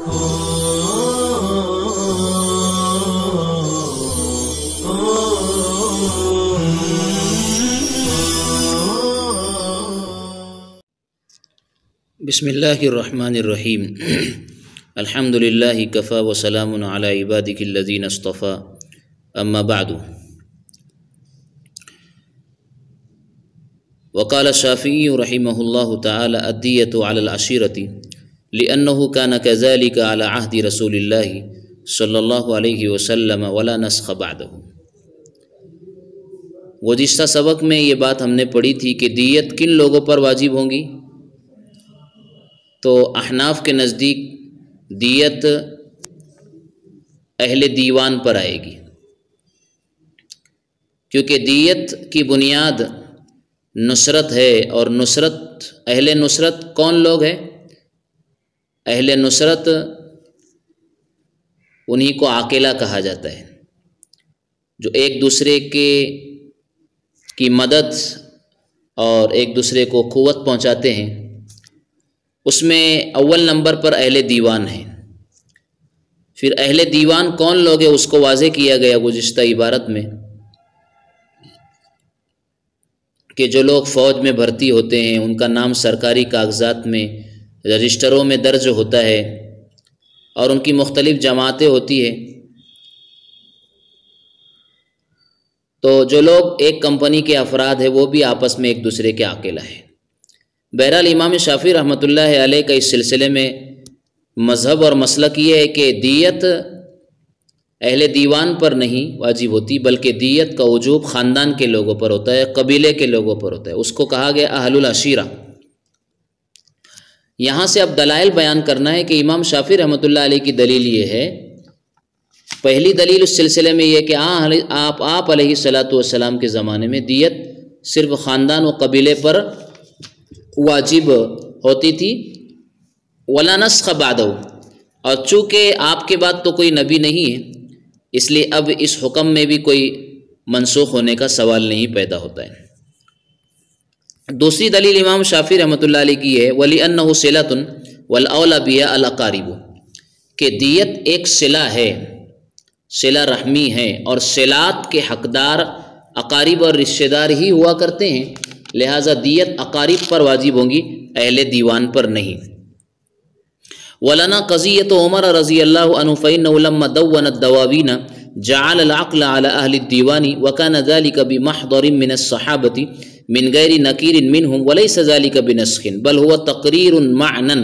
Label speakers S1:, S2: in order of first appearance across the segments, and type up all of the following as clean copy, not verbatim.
S1: بسم اللہ الرحمن الرحیم الحمد للہ کفا وسلام علی عبادہ الذین اصطفی اما بعد وقال الشافعی رحمہ اللہ تعالی الدیۃ علی العشیرۃ لأنه كان كذلك على عهد رسول اللہ صلی اللہ علیہ وسلم ولا نسخ بعدہ۔ گزشتہ سبق میں یہ بات ہم نے پڑھی تھی کہ دیت کن لوگوں پر واجب ہوں گی، تو احناف کے نزدیک دیت اہل دیوان پر آئے گی، کیونکہ دیت کی بنیاد نصرت ہے، اور نصرت اہل نصرت کون لوگ ہیں؟ اہل نصرت انہی کو عاقلہ کہا جاتا ہے، جو ایک دوسرے کی مدد اور ایک دوسرے کو قوت پہنچاتے ہیں۔ اس میں اول نمبر پر اہل دیوان ہیں۔ پھر اہل دیوان کون لوگ ہیں اس کو واضح کیا گیا گزشتہ عبارت میں، کہ جو لوگ فوج میں بھرتی ہوتے ہیں ان کا نام سرکاری کاغذات میں رجسٹروں میں درج ہوتا ہے، اور ان کی مختلف جماعتیں ہوتی ہیں۔ تو جو لوگ ایک کمپنی کے افراد ہیں وہ بھی آپس میں ایک دوسرے کے عاقلہ ہیں۔ بہرحال امام شافعی رحمۃ اللہ علیہ کا اس سلسلے میں مذہب اور مسلک یہ ہے کہ دیت اہل دیوان پر نہیں واجب ہوتی، بلکہ دیت کا وجوب خاندان کے لوگوں پر ہوتا ہے، قبیلے کے لوگوں پر ہوتا ہے۔ اس کو کہا گیا اہل العشیرہ۔ یہاں سے اب دلائل بیان کرنا ہے کہ امام شافعی رحمۃ اللہ علیہ کی دلیل یہ ہے۔ پہلی دلیل اس سلسلے میں یہ کہ آپ علیہ الصلاۃ والسلام کے زمانے میں دیت صرف خاندان و قبیلے پر واجب ہوتی تھی، ولا نسخ بعدہ، اور چونکہ آپ کے بعد تو کوئی نبی نہیں ہے، اس لیے اب اس حکم میں بھی کوئی منسوخ ہونے کا سوال نہیں پیدا ہوتا ہے۔ دوسری دلیل امام شافعی رحمۃ اللہ علیہ کی ہے وَلِأَنَّهُ صِلَةٌ وَالْأَوْلَى بِهَا الْأَقَارِبُ، کہ دیت ایک صلہ ہے، صلہ رحمی ہے، اور صلات کے حقدار اقارب اور رشتہ دار ہی ہوا کرتے ہیں، لہٰذا دیت اقارب پر واجب ہوں گی، اہل دیوان پر نہیں۔ وَلَنَا قَضِيَّةُ عُمَرَ رضی اللہ عنہ فَإِنَّهُ لَمَّا دَوَّنَ الدَّوَاوِينَ جَعَلَ الْعَقْلَ عَلَى أَهْلِ الدِّيوَانِ وَكَانَ ذَلِكَ بِمَحْضَرٍ مِّنَ الصَّحَابَةِ مِنْ غَيْرِ نَكِيرٍ مِّنْهُمْ وَلَيْسَ ذَلِكَ بِنَسْخٍ بَلْ هُوَ تَقْرِيرٌ مَعْنًا۔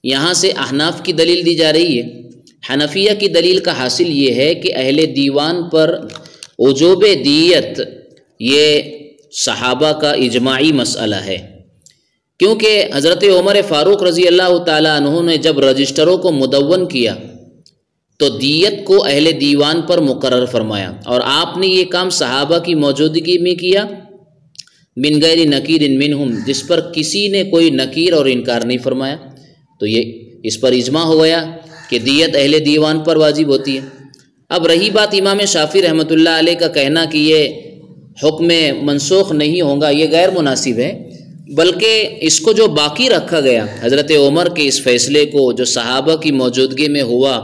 S1: یہاں سے احناف کی دلیل دی جا رہی ہے۔ حنفیہ کی دلیل کا حاصل یہ ہے کہ اہل دیوان پر وجوب دیت یہ صحابہ کا اجماعی مسئلہ ہے، کیونکہ حضرت عمر فاروق رضی اللہ تعالیٰ عنہ نے جب رجسٹروں کو مدون کیا تو دیت کو اہل دیوان پر مقرر فرمایا، اور آپ نے یہ کام صحابہ کی موجودگی میں کیا، من غیر نکیر منہم، جس پر کسی نے کوئی نکیر اور انکار نہیں فرمایا، تو یہ اس پر اجماع ہو گیا کہ دیت اہل دیوان پر واجب ہوتی ہے۔ اب رہی بات امام شافعی رحمۃ اللہ علیہ کا کہنا کہ یہ حکم منسوخ نہیں ہوگا، یہ غیر مناسب ہے، بلکہ اس کو جو باقی رکھا گیا حضرت عمر کے اس فیصلے کو جو صحابہ کی موجودگی میں ہوا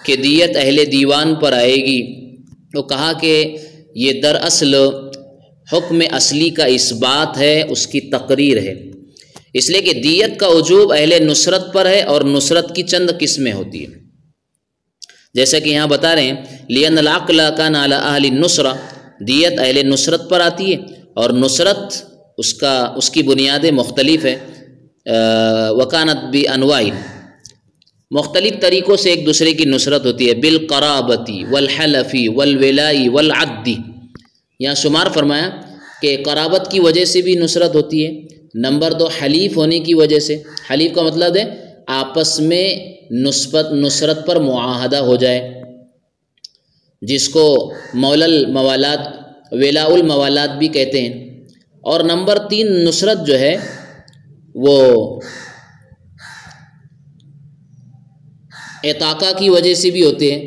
S1: کہ دیت اہل دیوان پر آئے گی، تو کہا کہ یہ دراصل حکم اصلی کا اثبات ہے، اس کی تقریر ہے، اس لیے کہ دیت کا وجوب اہل نصرت پر ہے، اور نصرت کی چند قسمیں ہوتی ہیں، جیسا کہ یہاں بتا رہے ہیں لِأَنَّ الْعَقْلَ كَانَ عَلَى أَهْلِ النُّصْرَةِ، دیت اہل نصرت پر آتی ہے، اور نصرت اس کی بنیادیں مختلف ہیں، وَكَانَتْ بِأَنْوَاعٍ، مختلف طریقوں سے ایک دوسرے کی نصرت ہوتی ہے، بِالْقَرَابَةِ وَالْحَلَفِ وَالْوَلَاءِ وَالْعَدِّ، یہاں شمار فرمایا کہ قرابت کی وجہ سے بھی نصرت ہوتی ہے، نمبر 2 حلیف ہونے کی وجہ سے، حلیف کا مطلب ہے آپس میں نصرت پر معاہدہ ہو جائے، جس کو مولا الموالات ولاء الموالات بھی کہتے ہیں، اور نمبر 3 نصرت جو ہے وہ اعتاقہ کی وجہ سے بھی ہوتے ہیں،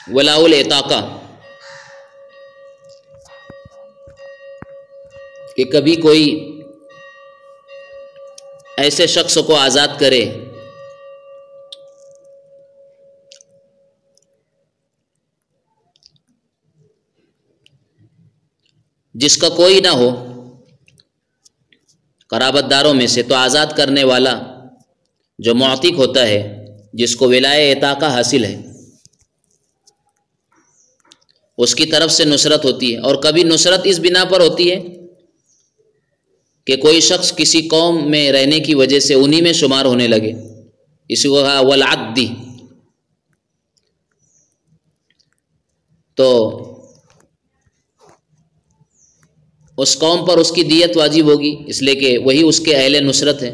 S1: ولاء الاعتاقہ۔ کہ کبھی کوئی ایسے شخص کو آزاد کرے جس کا کوئی نہ ہو قرابت داروں میں سے، تو آزاد کرنے والا جو معتق ہوتا ہے، جس کو ولایہ عتاقہ حاصل ہے، اس کی طرف سے نصرت ہوتی ہے۔ اور کبھی نصرت اس بنا پر ہوتی ہے کہ کوئی شخص کسی قوم میں رہنے کی وجہ سے انہی میں شمار ہونے لگے، اسی کو کہا والعدی، تو اس قوم پر اس کی دیت واجب ہوگی، اس لیے کہ وہی اس کے اہل نصرت ہے۔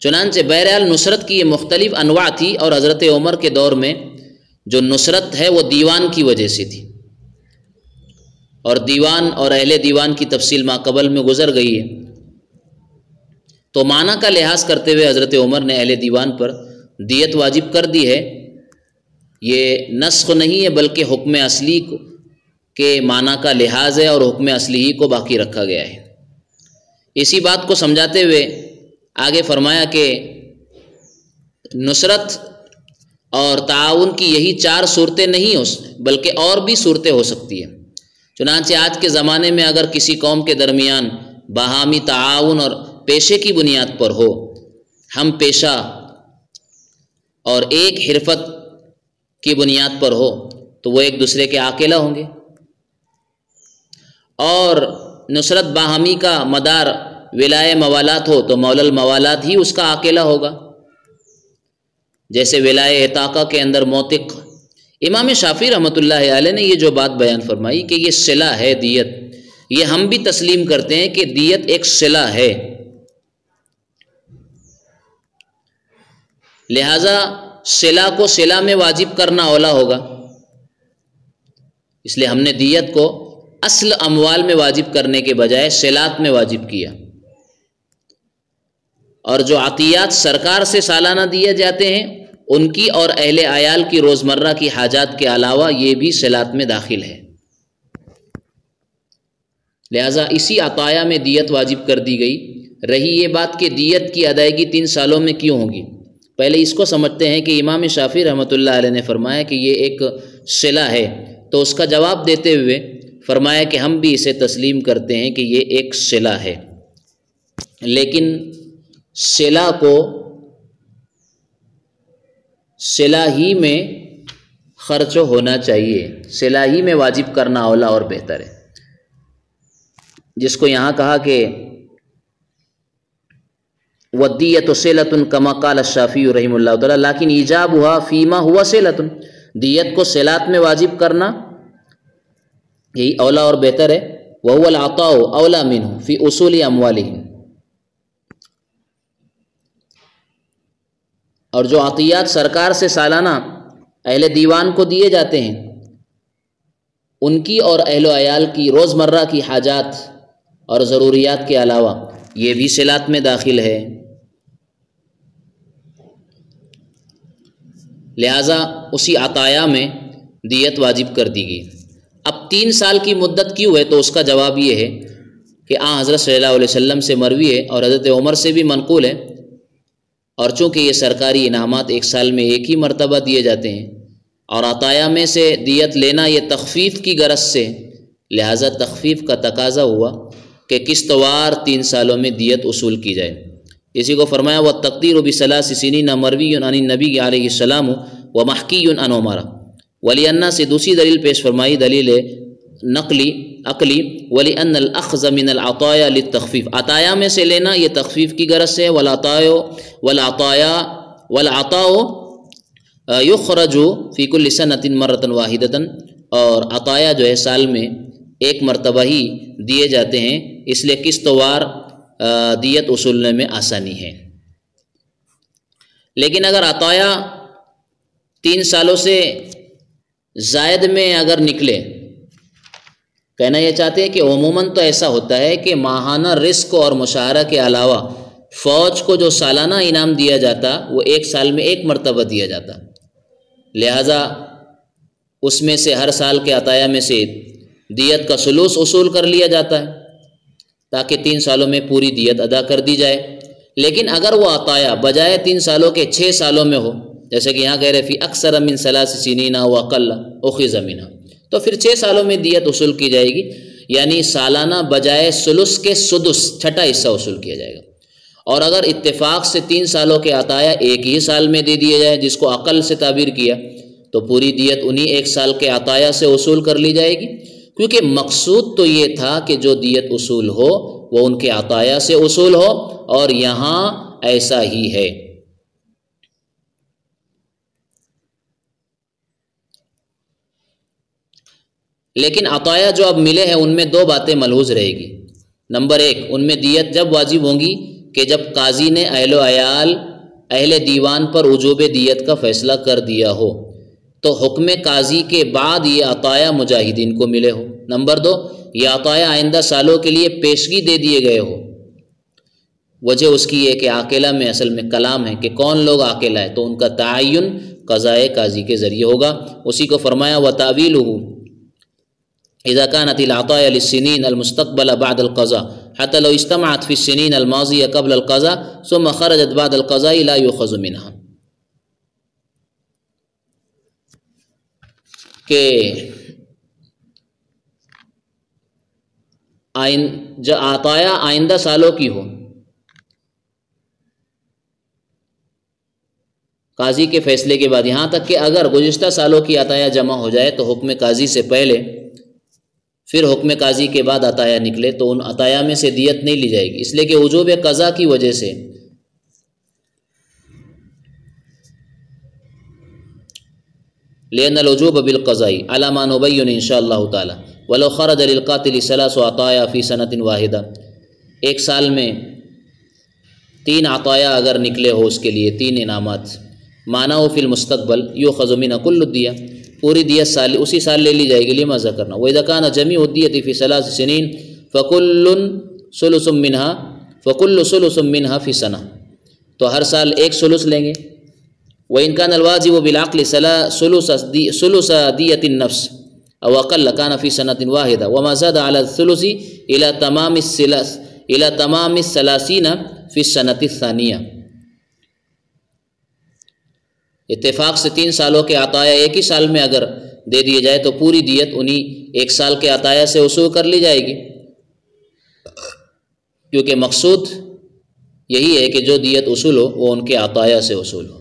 S1: چنانچہ بہرحال نصرت کی یہ مختلف انواع تھی، اور حضرت عمر کے دور میں جو نصرت ہے وہ دیوان کی وجہ سے تھی، اور دیوان اور اہل دیوان کی تفصیل ماقبل میں گزر گئی ہے۔ تو معنی کا لحاظ کرتے ہوئے حضرت عمر نے اہل دیوان پر دیت واجب کر دی ہے۔ یہ نسخ نہیں ہے بلکہ حکم اصلی کے معنی کا لحاظ ہے، اور حکم اصلی ہی کو باقی رکھا گیا ہے۔ اسی بات کو سمجھاتے ہوئے آگے فرمایا کہ نصرت اور تعاون کی یہی 4 صورتیں نہیں ہو بلکہ اور بھی صورتیں ہو سکتی ہیں۔ چنانچہ آج کے زمانے میں اگر کسی قوم کے درمیان باہمی تعاون اور پیشے کی بنیاد پر ہو، ہم پیشہ اور ایک حرفت کی بنیاد پر ہو، تو وہ ایک دوسرے کے عاقلہ ہوں گے، اور نصرت باہمی کا مدار ولایہ موالات ہو تو مولا الموالات ہی اس کا عاقلہ ہوگا، جیسے ولایہ عتاقہ کے اندر موثق۔ امام شافعی رحمۃ اللہ علیہ نے یہ جو بات بیان فرمائی کہ یہ صلہ ہے دیت، یہ ہم بھی تسلیم کرتے ہیں کہ دیت ایک صلہ ہے، لہذا صلہ کو صلہ میں واجب کرنا اولا ہوگا، اس لیے ہم نے دیت کو اصل اموال میں واجب کرنے کے بجائے صلات میں واجب کیا۔ اور جو عطیات سرکار سے سالانہ دیے جاتے ہیں، ان کی اور اہل عیال کی روزمرہ کی حاجات کے علاوہ یہ بھی صلات میں داخل ہے، لہذا اسی عطایا میں دیت واجب کر دی گئی۔ رہی یہ بات کہ دیت کی ادائیگی 3 سالوں میں کیوں ہوگی، پہلے اس کو سمجھتے ہیں کہ امام شافعی رحمۃ اللہ علیہ نے فرمایا کہ یہ ایک صلہ ہے، تو اس کا جواب دیتے ہوئے فرمایا کہ ہم بھی اسے تسلیم کرتے ہیں کہ یہ ایک صلہ ہے، لیکن صلہ کو صلہ ہی میں خرچ ہونا چاہیے، صلہ ہی میں واجب کرنا اولا اور بہتر ہے، جس کو یہاں کہا کہ وَالدِّيَّةُ صِلَةٌ كَمَا قَالَ الشَّافِعِيُّ رحمہ اللہ تعالیٰ لیکن ایجابُهَا فِيمَا هُوَ صِلَةٌ، دیت کو صلات میں واجب کرنا یہی اولا اور بہتر ہے۔ وَهُوَ الْعَطَاءُ أَوْلَى مِنْهُ فِي أُصُولِ أَمْوَالِهِمْ، اور جو عطیات سرکار سے سالانہ اہل دیوان کو دیے جاتے ہیں، ان کی اور اہل و عیال کی روزمرہ کی حاجات اور ضروریات کے علاوہ یہ بھی صلات میں داخل ہے، لہٰذا اسی عطایا میں دیت واجب کر دی گئی۔ اب 3 سال کی مدت کیوں ہے، تو اس کا جواب یہ ہے کہ حضرت صلی اللہ علیہ وسلم سے مروی ہے اور حضرت عمر سے بھی منقول ہے، اور چونکہ یہ سرکاری انعامات 1 سال میں ایک ہی مرتبہ دیے جاتے ہیں، اور عطایا میں سے دیت لینا یہ تخفیف کی غرض سے، لہٰذا تخفیف کا تقاضا ہوا کہ قسط وار 3 سالوں میں دیت اصول کی جائے۔ اسی کو فرمایا وَالتَّقْدِيرُ بِثَلَاثِ سِنِينَ مَرْوِيٌّ عَنِ النَّبِيِّ علیہ السلام وَمَحْكِيٌّ عَنْ عُمَرَ۔ وَلِأَنَّ سے دوسری دلیل پیش فرمائی، دلیل نقلی عقلی، وَلِأَنَّ الْأَخْذَ مِنَ الْعَطَايَا لِلتَّخْفِيف، عطایا میں سے لینا یہ تخفیف کی غرض سے، وَالْعَطَاءُ يُخْرَجُ فِي كُلِّ سَنَةٍ مَرَّةً وَاحِدَةً، اور عطایا جو ہے سال میں ایک مرتبہ ہی دیے جاتے ہیں، اس لیے قسط وار دیت اصولنے میں آسانی ہے۔ لیکن اگر عطایا 3 سالوں سے زائد میں اگر نکلے، کہنا یہ چاہتے ہیں کہ عموماً تو ایسا ہوتا ہے کہ ماہانہ رزق اور مشاہرہ کے علاوہ فوج کو جو سالانہ انعام دیا جاتا وہ 1 سال میں 1 مرتبہ دیا جاتا، لہٰذا اس میں سے ہر سال کے عطایا میں سے دیت کا ثلث اصول کر لیا جاتا ہے، تاکہ 3 سالوں میں پوری دیت ادا کر دی جائے۔ لیکن اگر وہ عطایا بجائے 3 سالوں کے 6 سالوں میں ہو، جیسے کہ یہاں کہہ رہے فی اکثر من 3 سنین واقل اخذ منها، تو پھر 6 سالوں میں دیت وصول کی جائے گی، یعنی سالانہ بجائے ثلث کے سدس، چھٹا حصہ وصول کیا جائے گا۔ اور اگر اتفاق سے 3 سالوں کے عطایا ایک ہی سال میں دے دیے جائے، جس کو عقل سے تعبیر کیا، تو پوری دیت انہی 1 سال کے عطایا سے وصول کر لی جائے گی، کیونکہ مقصود تو یہ تھا کہ جو دیت وصول ہو وہ ان کے عطایا سے وصول ہو، اور یہاں ایسا ہی ہے۔ لیکن عطایا جو اب ملے ہیں ان میں 2 باتیں ملحوظ رہے گی۔ نمبر 1، ان میں دیت جب واجب ہوں گی کہ جب قاضی نے اہل و عیال اہل دیوان پر وجوب دیت کا فیصلہ کر دیا ہو، تو حکم قاضی کے بعد یہ عطایا مجاہدین کو ملے ہو۔ نمبر 2، یہ عطایا آئندہ سالوں کے لیے پیشگی دے دیے گئے ہو۔ وجہ اس کی ہے کہ عاقلہ میں اصل میں کلام ہے کہ کون لوگ عاقلہ ہے، تو ان کا تعین قضائے قاضی کے ذریعے ہوگا۔ اسی کو فرمایا وَتَأْوِيلُهُ اذا كانت العطايا للسنين المستقبلة بعد القضاء حتى لو اجتمعت في السنين الماضية قبل القضاء ثم خرجت بعد القضاء لا يؤخذ منها، کہ عطایا آئندہ سالوں کی ہو، قاضی کے فیصلے کے بعد، یہاں تک کہ اگر گزشتہ سالوں کی عطایا جمع ہو جائے تو حکم قاضی سے پہلے پھر حکم قاضی کے بعد عطایا نکلے تو ان عطایا میں سے دیت نہیں لی جائے گی، اس لیے کہ وجوب قضا کی وجہ سے لأن الوجوب بالقضاء على ما نبين ان شاء اللہ تعالی ولو خرج للقاتل 3 عطایا فی سنۃ واحدہ، 1 سال میں 3 عطایا اگر نکلے ہو اس کے لیے 3 انعامات، معنی فی المستقبل یؤخذ منها کل الدیہ، پوری دیت سال اسی سال لے لی جائے گی، لما ذکرنا وَإِذَا كَانَ جَمِيعُ الدِّيَةِ فِي 3 سنين فَكُلٌّ ثُلُثٌ مِّنْهَا فِي سَنَةٍ، تو ہر سال 1 ثلث لیں گے۔ وَإِنْ كَانَ الْوَاجِبُ بِالْعَقْلِ ثُلُثَ دِيَةِ النَّفْسِ أَوْ أَقَلَّ كَانَ فِي سَنَةٍ وَاحِدَةٍ وَمَا زَادَ عَلَى الثُّلُثِ إِلَى تَمَامِ 30 فِي السَّنَةِ الثَّانِيَةِ، اتفاق سے 3 سالوں کے عطایا ایک ہی سال میں اگر دے دیے جائے تو پوری دیت انہی 1 سال کے عطایا سے وصول کر لی جائے گی، کیونکہ مقصود یہی ہے کہ جو دیت وصول ہو وہ ان کے عطایا سے وصول ہو۔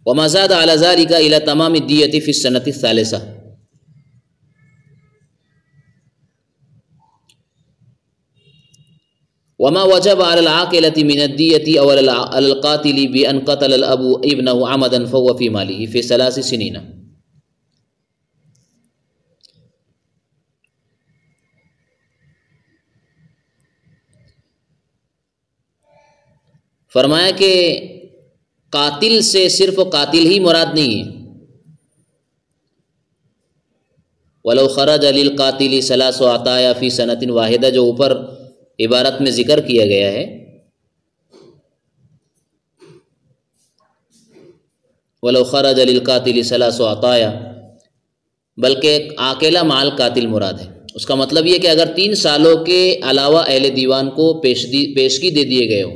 S1: وما زاد على ذلك الى تمام الدية في السنة الثالثة، وما وجب على العاقلة من الدية او على القاتل بأن قتل الأب ابنه عمدا فهو في ماله في 3 سنين۔ فرمایا کہ قاتل سے صرف قاتل ہی مراد نہیں ہے، وَلَوْ خَرَجَ لِلْقَاتِلِ 3 عطایا فِي سَنَةٍ وَاحِدَةٍ، جو اوپر عبارت میں ذکر کیا گیا ہے، وَلَوْ خَرَجَ لِلْقَاتِلِ 3 عطایا، بلکہ عاقلہ مال قاتل مراد ہے۔ اس کا مطلب یہ کہ اگر 3 سالوں کے علاوہ اہل دیوان کو پیشگی دے دیے گئے ہو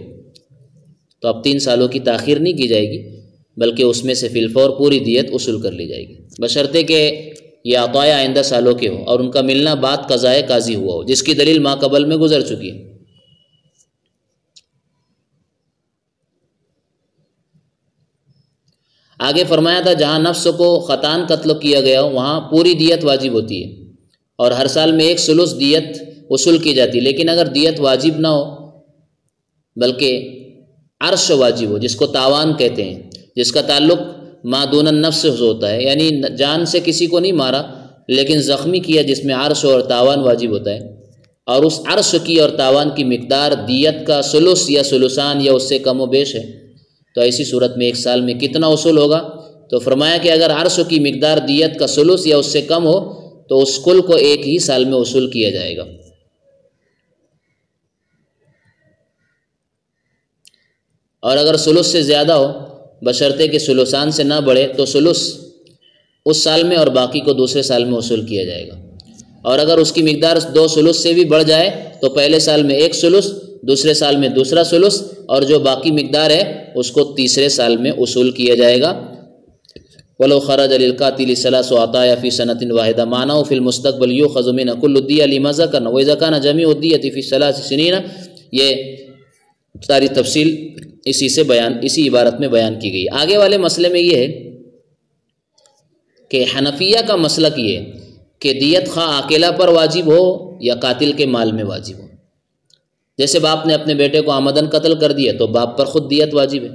S1: تو اب 3 سالوں کی تاخیر نہیں کی جائے گی، بلکہ اس میں سے فی الفور پوری دیت وصول کر لی جائے گی، بشرطے کہ یہ عطایا آئندہ سالوں کے ہو اور ان کا ملنا بعد قضائے قاضی ہوا ہو، جس کی دلیل ما قبل میں گزر چکی ہے۔ آگے فرمایا تھا جہاں نفس کو خطان قتل کیا گیا ہو وہاں پوری دیت واجب ہوتی ہے اور ہر سال میں 1 ثلث دیت وصول کی جاتی ہے، لیکن اگر دیت واجب نہ ہو بلکہ عرش واجب ہو، جس کو تاوان کہتے ہیں، جس کا تعلق ما دون النفس سے ہوتا ہے، یعنی جان سے کسی کو نہیں مارا لیکن زخمی کیا، جس میں عرش اور تاوان واجب ہوتا ہے، اور اس عرش کی اور تاوان کی مقدار دیت کا ثلث یا ثلثان یا اس سے کم و بیش ہے، تو ایسی صورت میں 1 سال میں کتنا وصول ہوگا؟ تو فرمایا کہ اگر عرش کی مقدار دیت کا ثلث یا اس سے کم ہو تو اس کل کو 1 ہی سال میں وصول کیا جائے گا۔ اور اگر ثلث سے زیادہ ہو بشرطے کہ ثلثان سے نہ بڑھے تو ثلث اس سال میں اور باقی کو دوسرے سال میں وصول کیا جائے گا، اور اگر اس کی مقدار 2 ثلث سے بھی بڑھ جائے تو پہلے سال میں 1 ثلث، دوسرے سال میں دوسرا ثلث، اور جو باقی مقدار ہے اس کو تیسرے سال میں وصول کیا جائے گا۔ وَلَوْ خَرَجَ لِلْقَاتِلِ ثَلَاثُ عَطَايَا فِي سَنَةٍ وَاحِدَةٍ مَعْنَاهُ فِي الْمُسْتَقْبَلِ يُؤْخَذُ مِنْهُ كُلُّ الدِّيَةِ لِمَا ذَكَرْنَا وَإِذَا كَانَ جَمِيعُ الدِّيَةِ فِي 3 سِنِينَ۔ یہ ساری تفصیل اسی عبارت میں بیان کی گئی۔ آگے والے مسئلے میں یہ ہے کہ حنفیہ کا مسلک یہ ہے کہ دیت خواہ عاقلہ پر واجب ہو یا قاتل کے مال میں واجب ہو۔ جیسے باپ نے اپنے بیٹے کو عمدن قتل کر دیا تو باپ پر خود دیت واجب ہے۔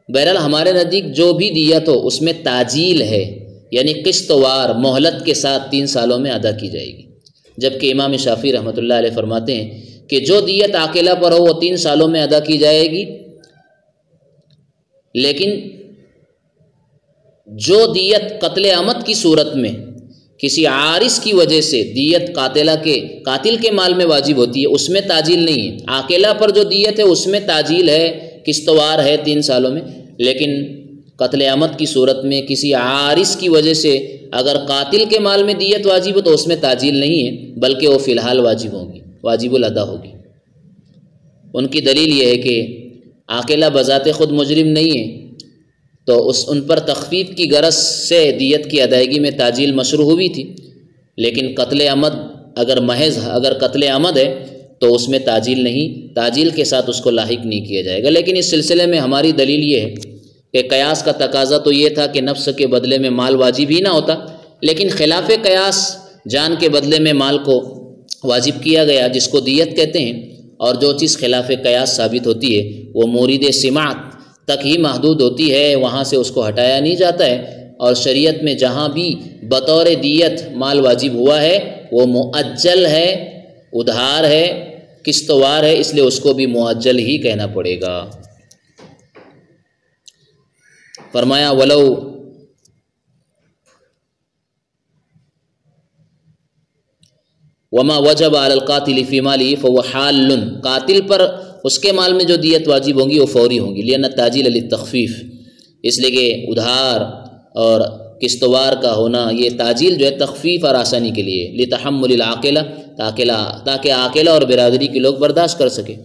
S1: بہرحال ہمارے نزدیک جو بھی دیت ہو اس میں تعجیل ہے، یعنی قسط وار مہلت کے ساتھ 3 سالوں میں ادا کی جائے گی، جبکہ امام شافعی رحمۃ اللہ علیہ فرماتے ہیں کہ جو دیت عاقلہ پر ہو وہ 3 سالوں میں ادا کی جائے گی، لیکن جو دیت قتل عمد کی صورت میں کسی عارض کی وجہ سے دیت قاتل کے مال میں واجب ہوتی ہے اس میں تعجیل نہیں ہے۔ عاقلہ پر جو دیت ہے اس میں تعجیل ہے، قسط وار ہے 3 سالوں میں، لیکن قتل عمد کی صورت میں کسی عارض کی وجہ سے اگر قاتل کے مال میں دیت واجب ہو تو اس میں تعجیل نہیں ہے، بلکہ وہ فی الحال واجب الادا ہوگی۔ ان کی دلیل یہ ہے کہ عاقلہ بذات خود مجرم نہیں ہے، تو ان پر تخفیف کی غرض سے دیت کی ادائیگی میں تعجیل مشروع ہوئی تھی، لیکن قتل عمد اگر قتل عمد ہے تو اس میں تعجیل نہیں، تعجیل کے ساتھ اس کو لاحق نہیں کیا جائے گا۔ لیکن اس سلسلے میں ہماری دلیل یہ ہے کہ قیاس کا تقاضا تو یہ تھا کہ نفس کے بدلے میں مال واجب ہی نہ ہوتا، لیکن خلاف قیاس جان کے بدلے میں مال کو واجب کیا گیا، جس کو دیت کہتے ہیں، اور جو چیز خلاف قیاس ثابت ہوتی ہے وہ مورد سماعت تک ہی محدود ہوتی ہے، وہاں سے اس کو ہٹایا نہیں جاتا ہے، اور شریعت میں جہاں بھی بطور دیت مال واجب ہوا ہے وہ مؤجل ہے، ادھار ہے، قسط وار ہے، اس لیے اس کو بھی مؤجل ہی کہنا پڑے گا۔ فرمایا ولو وما وجب علی القاتل فی مالی فهو حال، قاتل پر اس کے مال میں جو دیت واجب ہوں گی وہ فوری ہوں گی، لأن التعجیل للتخفیف، اس لیے کہ ادھار اور قسط وار کا ہونا یہ تعجیل جو ہے تخفیف اور آسانی کے لیے، لتحمل العاقلہ، تاکہ عاقلہ اور برادری کے لوگ برداشت کر سکے۔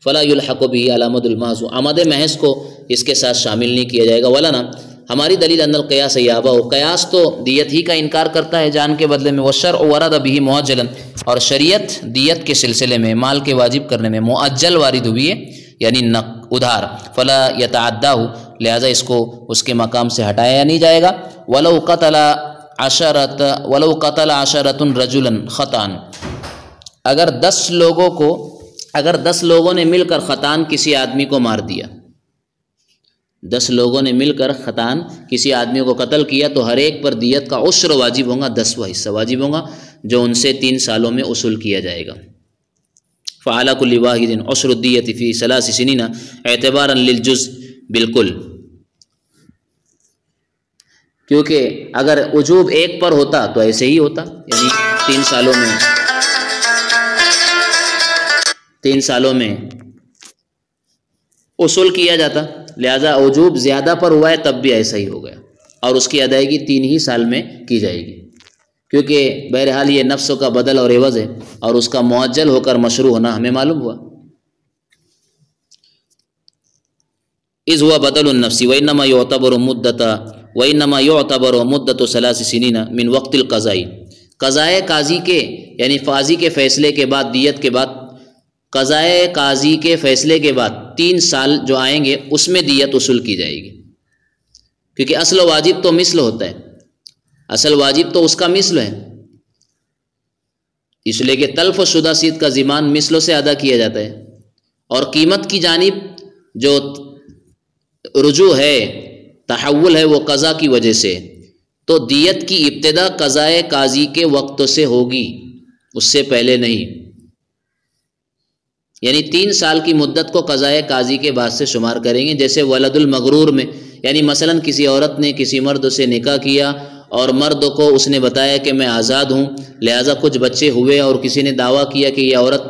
S1: فلا یلحق به علامد المحض، عمد محض کو اس کے ساتھ شامل نہیں کیا جائے گا۔ ولانا ہماری دلیل ان القیاس یابہ، قیاس تو دیت ہی کا انکار کرتا ہے جان کے بدلے میں، والشرع ورد به معجلا، اور شریعت دیت کے سلسلے میں مال کے واجب کرنے میں معجل وارد ہوئی ہے، یعنی ادھار، فلا یتعدہ، لہذا اس کو اس کے مقام سے ہٹایا نہیں جائے گا۔ ولو قتل عشرۃ رجلا خطأ، اگر 10 لوگوں نے مل کر خطأً کسی آدمی کو مار دیا، 10 لوگوں نے مل کر خطأً کسی آدمی کو قتل کیا تو ہر ایک پر دیت کا عشر واجب ہوگا، 10واں حصہ واجب ہوگا، جو ان سے 3 سالوں میں وصول کیا جائے گا۔ فعلی کل واحد عشر الدیۃ فی 3 سنین اعتبارا للجزء بالکل، کیونکہ اگر وجوب ایک پر ہوتا تو ایسے ہی ہوتا، یعنی 3 سالوں میں وصول کیا جاتا، لہذا وجوب زیادہ پر ہوا ہے تب بھی ایسا ہی ہو گیا، اور اس کی ادائیگی 3 ہی سال میں کی جائے گی، کیونکہ بہرحال یہ نفس کا بدل اور عوض ہے، اور اس کا معجل ہو کر مشروع ہونا ہمیں معلوم ہوا۔ اذ ہوا بدل النفس وانما يعتبر مدت 3 سنین من وقت القضاء، قضائے قاضی کے یعنی قاضی کے فیصلے کے بعد، دیت کے بعد، قضائے قاضی کے فیصلے کے بعد 3 سال جو آئیں گے اس میں دیت وصول کی جائے گی، کیونکہ اصل واجب تو مثل ہوتا ہے، اصل واجب تو اس کا مثل ہے، اس لیے کہ تلف و شدہ صید کا ضمان مثلوں سے ادا کیا جاتا ہے، اور قیمت کی جانب جو رجوع ہے، تحول ہے، وہ قضا کی وجہ سے، تو دیت کی ابتدا قضائے قاضی کے وقت سے ہوگی، اس سے پہلے نہیں، یعنی 3 سال کی مدت کو قضائے قاضی کے بعد سے شمار کریں گے۔ جیسے ولد المغرور میں، یعنی مثلا کسی عورت نے کسی مرد سے نکاح کیا اور مرد کو اس نے بتایا کہ میں آزاد ہوں، لہٰذا کچھ بچے ہوئے، اور کسی نے دعویٰ کیا کہ یہ عورت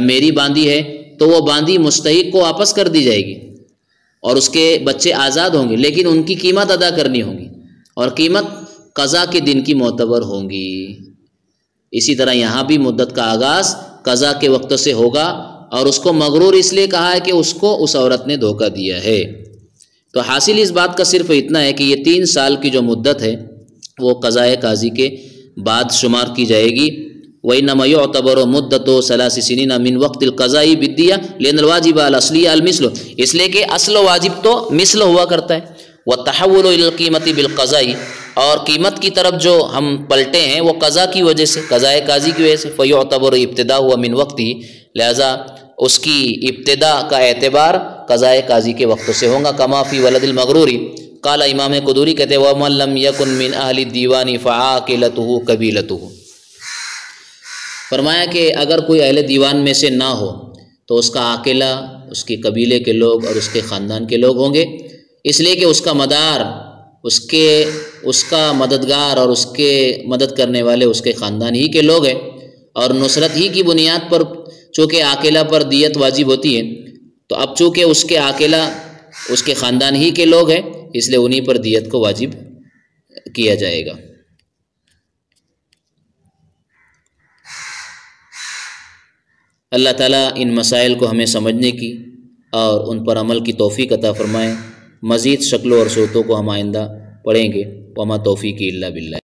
S1: میری باندھی ہے، تو وہ باندھی مستحق کو واپس کر دی جائے گی اور اس کے بچے آزاد ہوں گے، لیکن ان کی قیمت ادا کرنی ہوگی اور قیمت قضا کے دن کی معتبر ہوں گی۔ اسی طرح یہاں بھی مدت کا آغاز قضا کے وقت سے ہوگا، اور اس کو مغرور اس لیے کہا ہے کہ اس کو اس عورت نے دھوکہ دیا ہے۔ تو حاصل اس بات کا صرف اتنا ہے کہ یہ 3 سال کی جو مدت ہے وہ قضائے قاضی کے بعد شمار کی جائے گی۔ وَإِنَّمَا يُعْتَبَرُ مُدَّتُ 3 سِنِينَ مِنْ وَقْتِ الْقَضَاءِ بِالدِّيَةِ لِأَنَّ الْوَاجِبَ الْأَصْلِيَّ الْمِثْلُ، اس لیے کہ اصل و واجب تو مثل ہوا کرتا ہے۔ وَالتَّحَوُّلُ إِلَى الْقِيمَةِ بِالْقَضَاءِ، اور قیمت کی طرف جو ہم پلٹے ہیں وہ قضا کی وجہ سے، قضائے قاضی کی وجہ سے۔ فَيُعْتَبَرُ ابْتِدَاؤُهُ مِنْ وَقْتِهِ، لہذا اس کی ابتدا کا اعتبار قضائے قاضی کے وقت سے ہوگا۔ کما فی ولد المغروری، قال امام قدوری کہتے ہیں وَمَن لَّمْ يَكُن مِّنْ أَهْلِ الدِّيوَانِ فَعَاقِلَتُهُ قَبِيلَتُهُ، فرمایا کہ اگر کوئی اہل دیوان میں سے نہ ہو تو اس کا عاقلہ اس کے قبیلے کے لوگ اور اس کے خاندان کے لوگ ہوں گے، اس لیے کہ اس کا مدار اس کا مددگار اور اس کے مدد کرنے والے اس کے خاندان ہی کے لوگ ہیں، اور نصرت ہی کی بنیاد پر چونکہ عاقلہ پر دیت واجب ہوتی ہے، تو اب چونکہ اس کے عاقلہ اس کے خاندان ہی کے لوگ ہیں، اس لیے انہی پر دیت کو واجب کیا جائے گا۔ اللہ تعالیٰ ان مسائل کو ہمیں سمجھنے کی اور ان پر عمل کی توفیق عطا فرمائے۔ مزید شکلوں اور صورتوں کو ہم آئندہ پڑھیں گے۔ وما توفیقی الا باللہ۔